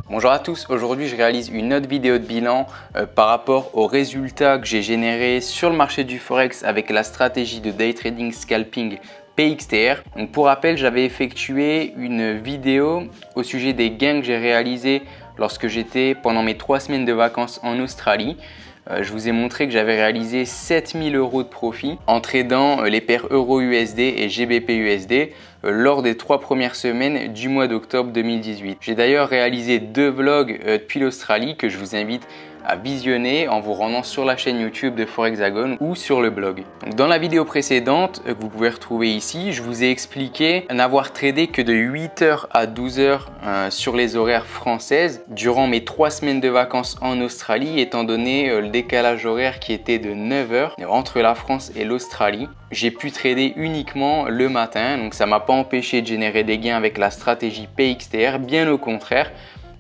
Bonjour à tous, aujourd'hui je réalise une autre vidéo de bilan par rapport aux résultats que j'ai générés sur le marché du Forex avec la stratégie de day trading scalping PXTR. Donc pour rappel, j'avais effectué une vidéo au sujet des gains que j'ai réalisés lorsque j'étais pendant mes 3 semaines de vacances en Australie. Je vous ai montré que j'avais réalisé 7000 € de profit en tradant les paires Euro-USD et GBP-USD lors des 3 premières semaines du mois d'octobre 2018. J'ai d'ailleurs réalisé 2 vlogs depuis l'Australie que je vous invite à visionner en vous rendant sur la chaîne YouTube de Forexagon ou sur le blog. Donc dans la vidéo précédente que vous pouvez retrouver ici, je vous ai expliqué n'avoir tradé que de 8h à 12h sur les horaires françaises durant mes 3 semaines de vacances en Australie, étant donné le décalage horaire qui était de 9h entre la France et l'Australie. J'ai pu trader uniquement le matin, donc ça m'a pas empêché de générer des gains avec la stratégie PXTR, bien au contraire.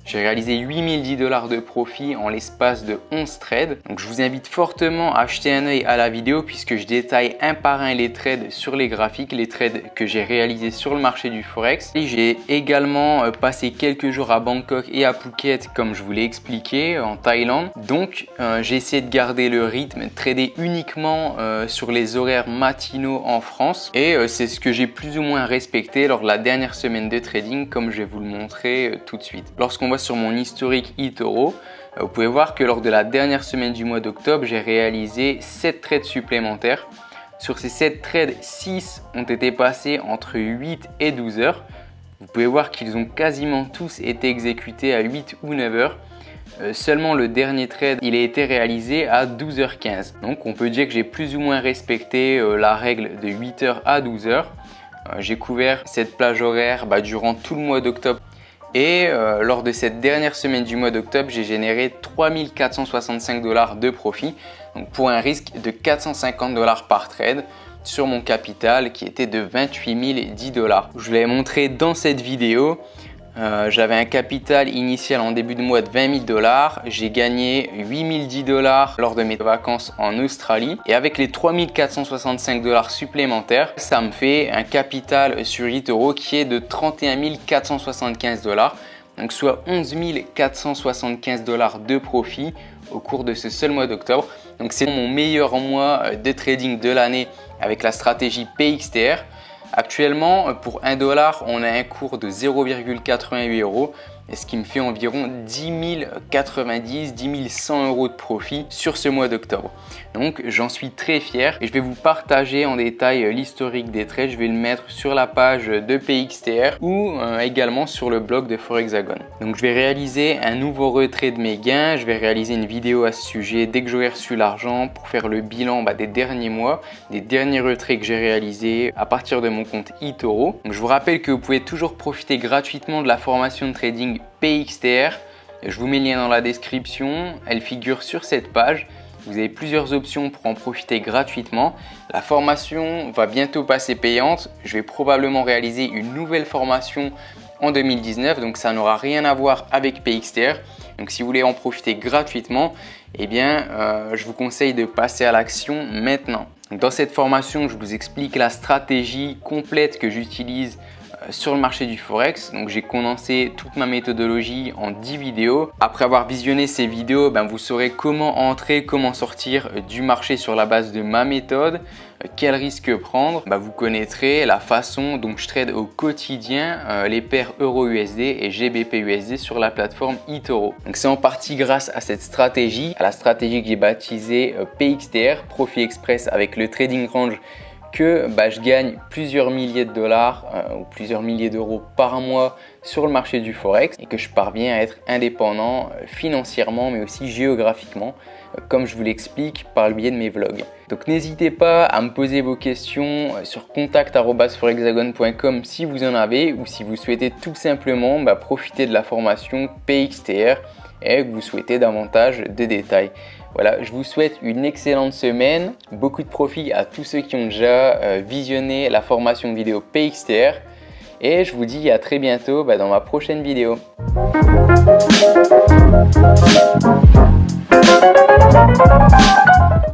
J'ai réalisé 8010 $ de profit en l'espace de 11 trades. Donc je vous invite fortement à jeter un œil à la vidéo puisque je détaille un par un les trades sur les graphiques, les trades que j'ai réalisés sur le marché du Forex. Et j'ai également passé quelques jours à Bangkok et à Phuket comme je vous l'ai expliqué en Thaïlande. Donc j'ai essayé de garder le rythme, de trader uniquement sur les horaires matinaux en France. Et c'est ce que j'ai plus ou moins respecté lors de la dernière semaine de trading comme je vais vous le montrer tout de suite. Lorsqu'on va sur mon historique eToro, vous pouvez voir que lors de la dernière semaine du mois d'octobre, j'ai réalisé 7 trades supplémentaires. Sur ces 7 trades, 6 ont été passés entre 8 et 12 heures. Vous pouvez voir qu'ils ont quasiment tous été exécutés à 8 ou 9 heures. Seulement le dernier trade, il a été réalisé à 12h15. Donc on peut dire que j'ai plus ou moins respecté la règle de 8h à 12h. J'ai couvert cette plage horaire durant tout le mois d'octobre. Et lors de cette dernière semaine du mois d'octobre, j'ai généré 3465 $ de profit, donc pour un risque de 450 $ par trade sur mon capital qui était de 28 010 $. Je vous l'ai montré dans cette vidéo. J'avais un capital initial en début de mois de 20 000 $. J'ai gagné 8010 $ lors de mes vacances en Australie. Et avec les 3465 $ supplémentaires, ça me fait un capital sur eToro qui est de 31 475 $. Donc soit 11 475 $ de profit au cours de ce seul mois d'octobre. Donc c'est mon meilleur mois de trading de l'année avec la stratégie PXTR. Actuellement, pour 1 $, on a un cours de 0,88 €, ce qui me fait environ 10 090, 10 100 € de profit sur ce mois d'octobre. Donc j'en suis très fier et je vais vous partager en détail l'historique des trades. Je vais le mettre sur la page de PXTR ou également sur le blog de Forexagon. Donc je vais réaliser un nouveau retrait de mes gains. Je vais réaliser une vidéo à ce sujet dès que j'aurai reçu l'argent pour faire le bilan des derniers mois, des derniers retraits que j'ai réalisés à partir de mon compte eToro. Donc je vous rappelle que vous pouvez toujours profiter gratuitement de la formation de trading PXTR. Je vous mets le lien dans la description, elle figure sur cette page. Vous avez plusieurs options pour en profiter gratuitement. La formation va bientôt passer payante. Je vais probablement réaliser une nouvelle formation en 2019, donc ça n'aura rien à voir avec PXTR. Donc si vous voulez en profiter gratuitement, je vous conseille de passer à l'action maintenant. Dans cette formation, je vous explique la stratégie complète que j'utilise sur le marché du Forex. Donc j'ai condensé toute ma méthodologie en 10 vidéos. Après avoir visionné ces vidéos, vous saurez comment entrer, comment sortir du marché sur la base de ma méthode, quel risque prendre. Vous connaîtrez la façon dont je trade au quotidien les paires Euro-USD et GBP-USD sur la plateforme eToro. Donc c'est en partie grâce à cette stratégie, à la stratégie que j'ai baptisée PXTR, Profit Express avec le Trading Range, que je gagne plusieurs milliers de dollars ou plusieurs milliers d'euros par mois sur le marché du Forex et que je parviens à être indépendant financièrement mais aussi géographiquement comme je vous l'explique par le biais de mes vlogs. Donc n'hésitez pas à me poser vos questions sur contact@forexagon.com si vous en avez ou si vous souhaitez tout simplement profiter de la formation PXTR et que vous souhaitez davantage de détails. Voilà, je vous souhaite une excellente semaine, beaucoup de profit à tous ceux qui ont déjà visionné la formation vidéo PXTR et je vous dis à très bientôt dans ma prochaine vidéo.